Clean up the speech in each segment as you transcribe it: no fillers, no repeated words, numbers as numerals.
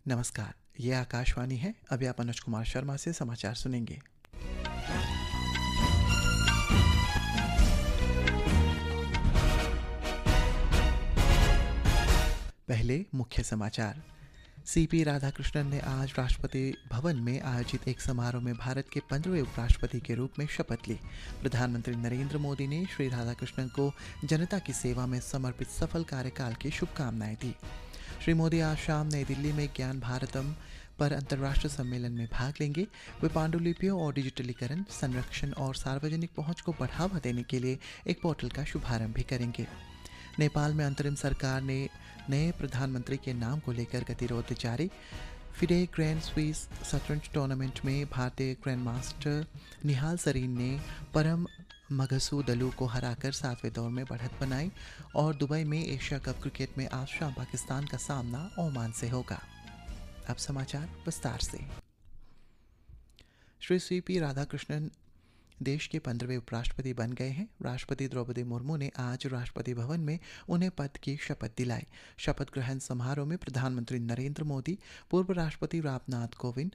नमस्कार, ये आकाशवाणी है। अभी आप अनुज कुमार शर्मा से समाचार सुनेंगे। पहले मुख्य समाचार। सीपी राधाकृष्णन ने आज राष्ट्रपति भवन में आयोजित एक समारोह में भारत के 15वें उपराष्ट्रपति के रूप में शपथ ली। प्रधानमंत्री नरेंद्र मोदी ने श्री राधाकृष्णन को जनता की सेवा में समर्पित सफल कार्यकाल की शुभकामनाएं दी। श्री मोदी आज शाम नई दिल्ली में ज्ञान भारतम पर अंतर्राष्ट्रीय सम्मेलन में भाग लेंगे। वे पांडुलिपियों और डिजिटलीकरण, संरक्षण और सार्वजनिक पहुंच को बढ़ावा देने के लिए एक पोर्टल का शुभारंभ भी करेंगे। नेपाल में अंतरिम सरकार ने नए प्रधानमंत्री के नाम को लेकर गतिरोध जारी। फिडे ग्रैंड स्विस शतरंज टूर्नामेंट में भारतीय ग्रैंड मास्टर निहाल सरीन ने परम मघसुदलू को हराकर 7वें दौर में बढ़त बनाई। और दुबई में एशिया कप क्रिकेट में आज शाम पाकिस्तान का सामना ओमान से होगा। अब समाचार विस्तार से। श्री सीपी राधाकृष्णन देश के 15वें उपराष्ट्रपति बन गए हैं। राष्ट्रपति द्रौपदी मुर्मू ने आज राष्ट्रपति भवन में उन्हें पद की शपथ दिलाई। शपथ ग्रहण समारोह में प्रधानमंत्री नरेंद्र मोदी, पूर्व राष्ट्रपति रामनाथ कोविंद,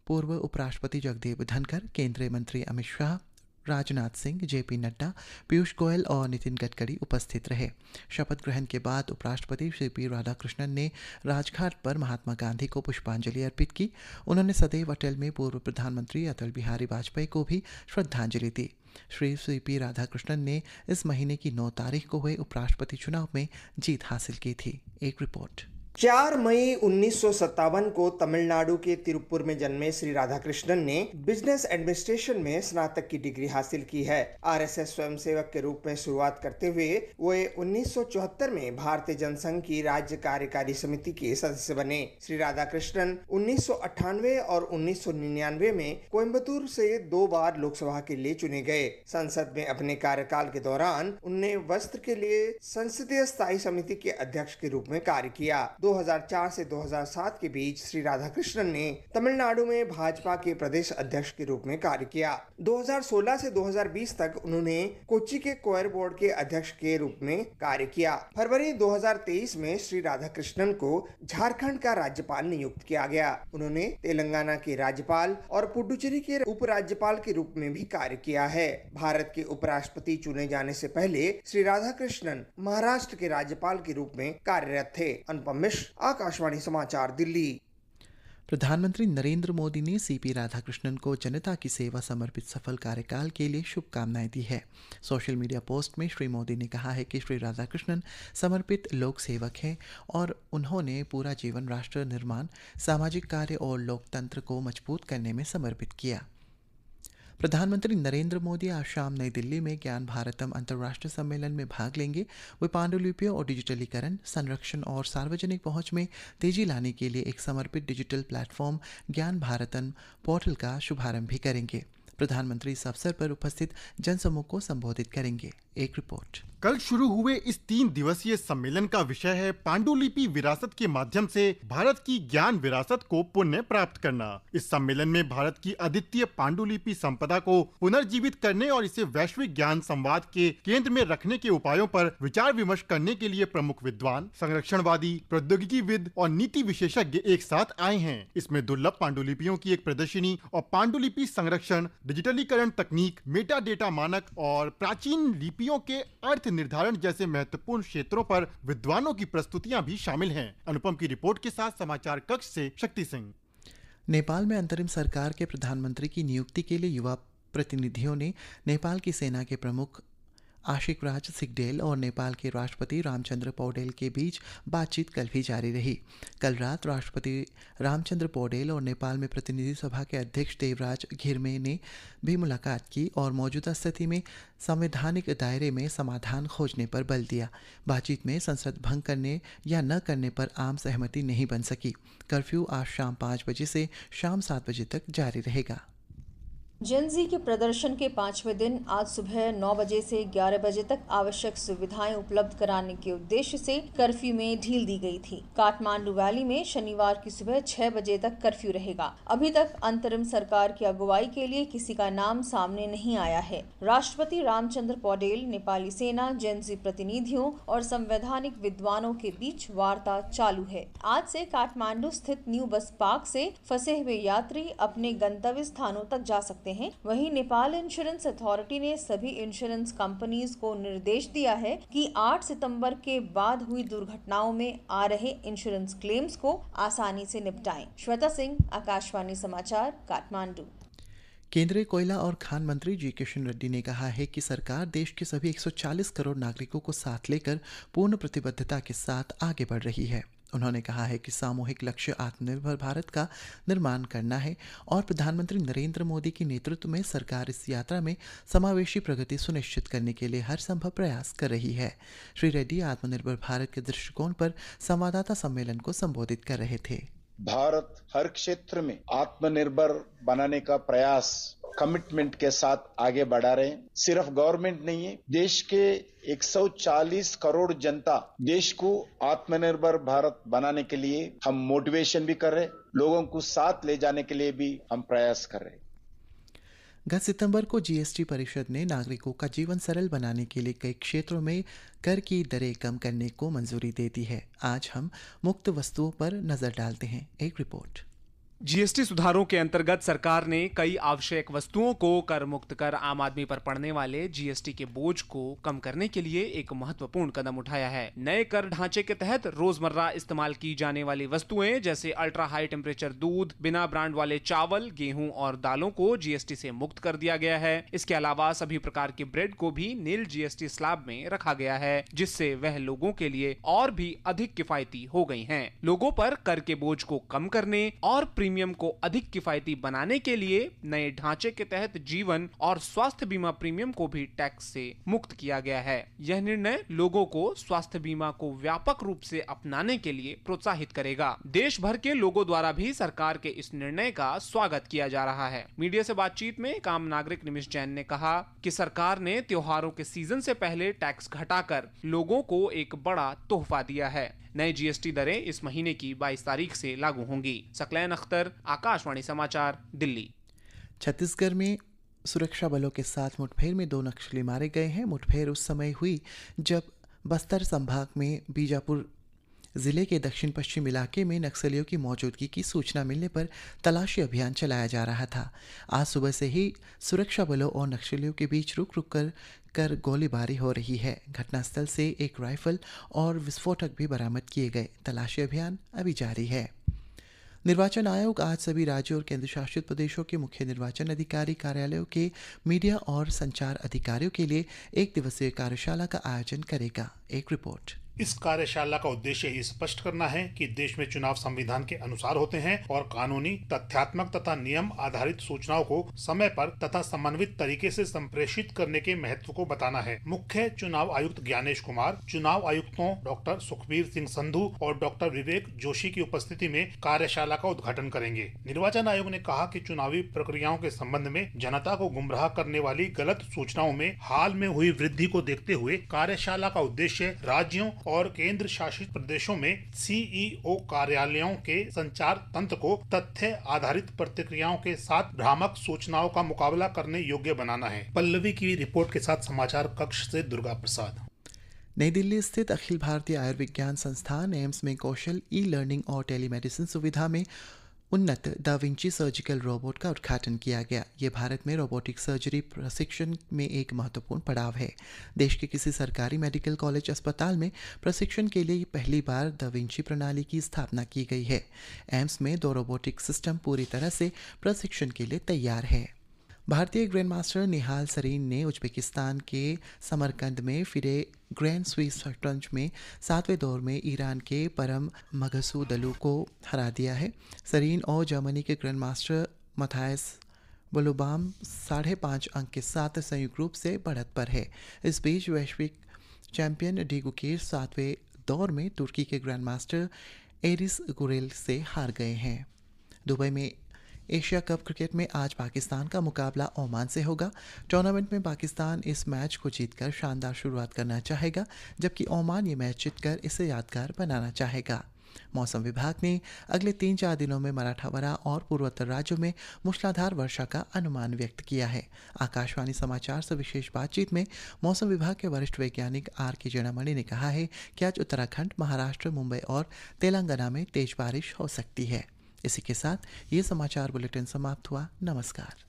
पूर्व उपराष्ट्रपति जगदीप धनखड़, केंद्रीय मंत्री अमित शाह, राजनाथ सिंह, जेपी नड्डा, पीयूष गोयल और नितिन गडकरी उपस्थित रहे। शपथ ग्रहण के बाद उपराष्ट्रपति सीपी राधाकृष्णन ने राजघाट पर महात्मा गांधी को पुष्पांजलि अर्पित की। उन्होंने सदैव अटल में पूर्व प्रधानमंत्री अटल बिहारी वाजपेयी को भी श्रद्धांजलि दी। श्री सीपी राधाकृष्णन ने इस महीने की 9 तारीख को हुए उपराष्ट्रपति चुनाव में जीत हासिल की थी। एक रिपोर्ट। 4 मई 1957 को तमिलनाडु के तिरुपुर में जन्मे श्री राधाकृष्णन ने बिजनेस एडमिनिस्ट्रेशन में स्नातक की डिग्री हासिल की है। आरएसएस स्वयंसेवक के रूप में शुरुआत करते हुए वे 1974 में भारतीय जनसंघ की राज्य कार्यकारी समिति के सदस्य बने। श्री राधाकृष्णन 1998 और 1999 में कोयम्बतूर से 2 बार लोकसभा के लिए चुने गए। संसद में अपने कार्यकाल के दौरान उन्होंने वस्त्र के लिए संसदीय स्थायी समिति के अध्यक्ष के रूप में कार्य किया। 2004 से 2007 के बीच श्री राधाकृष्णन ने तमिलनाडु में भाजपा के प्रदेश अध्यक्ष के रूप में कार्य किया। 2016 से 2020 तक उन्होंने कोच्चि के कोयर बोर्ड के अध्यक्ष के रूप में कार्य किया। फरवरी 2023 में श्री राधाकृष्णन को झारखंड का राज्यपाल नियुक्त किया गया। उन्होंने तेलंगाना के राज्यपाल और पुडुचेरी के उपराज्यपाल के रूप में भी कार्य किया है। भारत के उपराष्ट्रपति चुने जाने से पहले श्री राधाकृष्णन महाराष्ट्र के राज्यपाल के रूप में कार्यरत थे। अनुपम मिश्र, आकाशवाणी समाचार, दिल्ली। प्रधानमंत्री नरेंद्र मोदी ने सीपी राधाकृष्णन को जनता की सेवा समर्पित सफल कार्यकाल के लिए शुभकामनाएं दी है। सोशल मीडिया पोस्ट में श्री मोदी ने कहा है कि श्री राधाकृष्णन समर्पित लोक सेवक हैं और उन्होंने पूरा जीवन राष्ट्र निर्माण, सामाजिक कार्य और लोकतंत्र को मजबूत करने में समर्पित किया। प्रधानमंत्री नरेंद्र मोदी आज शाम नई दिल्ली में ज्ञान भारतम अंतर्राष्ट्रीय सम्मेलन में भाग लेंगे। वे पांडुलिपियों और डिजिटलीकरण, संरक्षण और सार्वजनिक पहुंच में तेजी लाने के लिए एक समर्पित डिजिटल प्लेटफॉर्म ज्ञान भारतम पोर्टल का शुभारंभ भी करेंगे। प्रधानमंत्री इस अवसर पर उपस्थित जनसमूह को संबोधित करेंगे। एक रिपोर्ट। कल शुरू हुए इस 3 दिवसीय सम्मेलन का विषय है पांडुलिपि विरासत के माध्यम से भारत की ज्ञान विरासत को पुनः प्राप्त करना। इस सम्मेलन में भारत की अद्वितीय पांडुलिपि संपदा को पुनर्जीवित करने और इसे वैश्विक ज्ञान संवाद के केंद्र में रखने के उपायों पर विचार विमर्श करने के लिए प्रमुख विद्वान, संरक्षणवादी, प्रौद्योगिकीविद और नीति विशेषज्ञ एक साथ आए हैं। इसमें दुर्लभ पांडुलिपियों की एक प्रदर्शनी और पांडुलिपि संरक्षण, डिजिटलीकरण तकनीक, मेटा डेटा मानक और प्राचीन लिपियों के अर्थ निर्धारण जैसे महत्वपूर्ण क्षेत्रों पर विद्वानों की प्रस्तुतियां भी शामिल हैं। अनुपम की रिपोर्ट के साथ समाचार कक्ष से शक्ति सिंह। नेपाल में अंतरिम सरकार के प्रधानमंत्री की नियुक्ति के लिए युवा प्रतिनिधियों ने नेपाल की सेना के प्रमुख आशिक राज सिगडेल और नेपाल के राष्ट्रपति रामचंद्र पौडेल के बीच बातचीत कल भी जारी रही। कल रात राष्ट्रपति रामचंद्र पौडेल और नेपाल में प्रतिनिधि सभा के अध्यक्ष देवराज घिर्मे ने भी मुलाकात की और मौजूदा स्थिति में संवैधानिक दायरे में समाधान खोजने पर बल दिया। बातचीत में संसद भंग करने या न करने पर आम सहमति नहीं बन सकी। कर्फ्यू आज शाम 5 बजे से शाम 7 बजे तक जारी रहेगा। जेन ज़ी के प्रदर्शन के 5वें दिन आज सुबह 9 बजे से 11 बजे तक आवश्यक सुविधाएं उपलब्ध कराने के उद्देश्य से कर्फ्यू में ढील दी गई थी। काठमांडू वैली में शनिवार की सुबह 6 बजे तक कर्फ्यू रहेगा। अभी तक अंतरिम सरकार की अगुवाई के लिए किसी का नाम सामने नहीं आया है। राष्ट्रपति रामचंद्र पौडेल, नेपाली सेना, जेन ज़ी प्रतिनिधियों और संवैधानिक विद्वानों के बीच वार्ता चालू है। आज से काठमांडू स्थित न्यू बस पार्क से फंसे हुए यात्री अपने गंतव्य स्थानों तक जा सकते हैं। वहीं नेपाल इंश्योरेंस अथॉरिटी ने सभी इंश्योरेंस कंपनीज को निर्देश दिया है कि 8 सितंबर के बाद हुई दुर्घटनाओं में आ रहे इंश्योरेंस क्लेम्स को आसानी से निपटाएं। श्वेता सिंह, आकाशवाणी समाचार, काठमांडू। केंद्रीय कोयला और खान मंत्री जी किशन रेड्डी ने कहा है कि सरकार देश के सभी 140 करोड़ नागरिकों को साथ लेकर पूर्ण प्रतिबद्धता के साथ आगे बढ़ रही है। उन्होंने कहा है कि सामूहिक लक्ष्य आत्मनिर्भर भारत का निर्माण करना है और प्रधानमंत्री नरेंद्र मोदी के नेतृत्व में सरकार इस यात्रा में समावेशी प्रगति सुनिश्चित करने के लिए हर संभव प्रयास कर रही है। श्री रेड्डी आत्मनिर्भर भारत के दृष्टिकोण पर संवाददाता सम्मेलन को संबोधित कर रहे थे। भारत हर क्षेत्र में आत्मनिर्भर बनाने का प्रयास कमिटमेंट के साथ आगे बढ़ा रहे हैं। सिर्फ गवर्नमेंट नहीं है, देश के 140 करोड़ जनता देश को आत्मनिर्भर भारत बनाने के लिए हम मोटिवेशन भी कर रहे हैं, लोगों को साथ ले जाने के लिए भी हम प्रयास कर रहे हैं। गत सितंबर को जीएसटी परिषद ने नागरिकों का जीवन सरल बनाने के लिए कई क्षेत्रों में कर की दरें कम करने को मंजूरी दे दी है। आज हम मुक्त वस्तुओं पर नजर डालते हैं। एक रिपोर्ट। जीएसटी सुधारों के अंतर्गत सरकार ने कई आवश्यक वस्तुओं को कर मुक्त कर आम आदमी पर पड़ने वाले जीएसटी के बोझ को कम करने के लिए एक महत्वपूर्ण कदम उठाया है। नए कर ढांचे के तहत रोजमर्रा इस्तेमाल की जाने वाली वस्तुएं जैसे अल्ट्रा हाई टेम्परेचर दूध, बिना ब्रांड वाले चावल, गेहूं और दालों को जीएसटी से मुक्त कर दिया गया है। इसके अलावा सभी प्रकार के ब्रेड को भी नील जीएसटी स्लैब में रखा गया है, जिससे वह लोगों के लिए और भी अधिक किफायती हो गई हैं। लोगों पर कर के बोझ को कम करने और प्रीमियम को अधिक किफायती बनाने के लिए नए ढांचे के तहत जीवन और स्वास्थ्य बीमा प्रीमियम को भी टैक्स से मुक्त किया गया है। यह निर्णय लोगों को स्वास्थ्य बीमा को व्यापक रूप से अपनाने के लिए प्रोत्साहित करेगा। देश भर के लोगों द्वारा भी सरकार के इस निर्णय का स्वागत किया जा रहा है। मीडिया से बातचीत में एक आम नागरिक निमिष जैन ने कहा कि सरकार ने त्योहारों के सीजन से पहले टैक्स घटाकर लोगों को एक बड़ा तोहफा दिया है। नए जीएसटी दरें इस महीने की 22 तारीख से लागू होंगी। सकलैन अख्तर, आकाशवाणी समाचार, दिल्ली। छत्तीसगढ़ में सुरक्षा बलों के साथ मुठभेड़ में 2 नक्सली मारे गए हैं। मुठभेड़ उस समय हुई जब बस्तर संभाग में बीजापुर जिले के दक्षिण पश्चिम इलाके में नक्सलियों की मौजूदगी की सूचना मिलने पर तलाशी अभियान चलाया जा रहा था। आज सुबह से ही सुरक्षा बलों और नक्सलियों के बीच रुक रुक कर गोलीबारी हो रही है। घटनास्थल से एक राइफल और विस्फोटक भी बरामद किए गए। तलाशी अभियान अभी जारी है। निर्वाचन आयोग आज सभी राज्यों और केंद्र शासित प्रदेशों के मुख्य निर्वाचन अधिकारी कार्यालयों के मीडिया और संचार अधिकारियों के लिए 1 दिवसीय कार्यशाला का आयोजन करेगा। एक रिपोर्ट। इस कार्यशाला का उद्देश्य ये स्पष्ट करना है कि देश में चुनाव संविधान के अनुसार होते हैं और कानूनी, तथ्यात्मक तथा नियम आधारित सूचनाओं को समय पर तथा समन्वित तरीके से संप्रेषित करने के महत्व को बताना है। मुख्य चुनाव आयुक्त ज्ञानेश कुमार, चुनाव आयुक्तों डॉक्टर सुखबीर सिंह संधू और डॉक्टर विवेक जोशी की उपस्थिति में कार्यशाला का उद्घाटन करेंगे। निर्वाचन आयोग ने कहा कि चुनावी प्रक्रियाओं के संबंध में जनता को गुमराह करने वाली गलत सूचनाओं में हाल में हुई वृद्धि को देखते हुए कार्यशाला का उद्देश्य राज्यों और केंद्र शासित प्रदेशों में सीईओ कार्यालयों के संचार तंत्र को तथ्य आधारित प्रतिक्रियाओं के साथ भ्रामक सूचनाओं का मुकाबला करने योग्य बनाना है। पल्लवी की रिपोर्ट के साथ समाचार कक्ष से दुर्गा प्रसाद। नई दिल्ली स्थित अखिल भारतीय आयुर्विज्ञान संस्थान एम्स में कौशल, ई लर्निंग और टेलीमेडिसिन सुविधा में उन्नत दा विंची सर्जिकल रोबोट का उद्घाटन किया गया। ये भारत में रोबोटिक सर्जरी प्रशिक्षण में एक महत्वपूर्ण पड़ाव है। देश के किसी सरकारी मेडिकल कॉलेज अस्पताल में प्रशिक्षण के लिए पहली बार दा विंची प्रणाली की स्थापना की गई है। एम्स में 2 रोबोटिक सिस्टम पूरी तरह से प्रशिक्षण के लिए तैयार है। भारतीय ग्रैंड मास्टर निहाल सरीन ने उज्बेकिस्तान के समरकंद में फिरे ग्रैंड स्विस शतरंज में 7वें दौर में ईरान के परम मगसूदलू को हरा दिया है। सरीन और जर्मनी के ग्रैंड मास्टर मथायस बोलोबाम 5.5 अंक के साथ संयुक्त रूप से बढ़त पर है। इस बीच वैश्विक चैंपियन डी गुकेर 7वें दौर में तुर्की के ग्रैंड मास्टर एरिस गुरेल से हार गए हैं। दुबई में एशिया कप क्रिकेट में आज पाकिस्तान का मुकाबला ओमान से होगा। टूर्नामेंट में पाकिस्तान इस मैच को जीतकर शानदार शुरुआत करना चाहेगा, जबकि ओमान ये मैच जीतकर इसे यादगार बनाना चाहेगा। मौसम विभाग ने अगले 3-4 दिनों में मराठावाड़ा और पूर्वोत्तर राज्यों में मूसलाधार वर्षा का अनुमान व्यक्त किया है। आकाशवाणी समाचार से विशेष बातचीत में मौसम विभाग के वरिष्ठ वैज्ञानिक R.K. जनामणि ने कहा है कि आज उत्तराखंड, महाराष्ट्र, मुंबई और तेलंगाना में तेज बारिश हो सकती है। इसी के साथ ये समाचार बुलेटिन समाप्त हुआ। नमस्कार।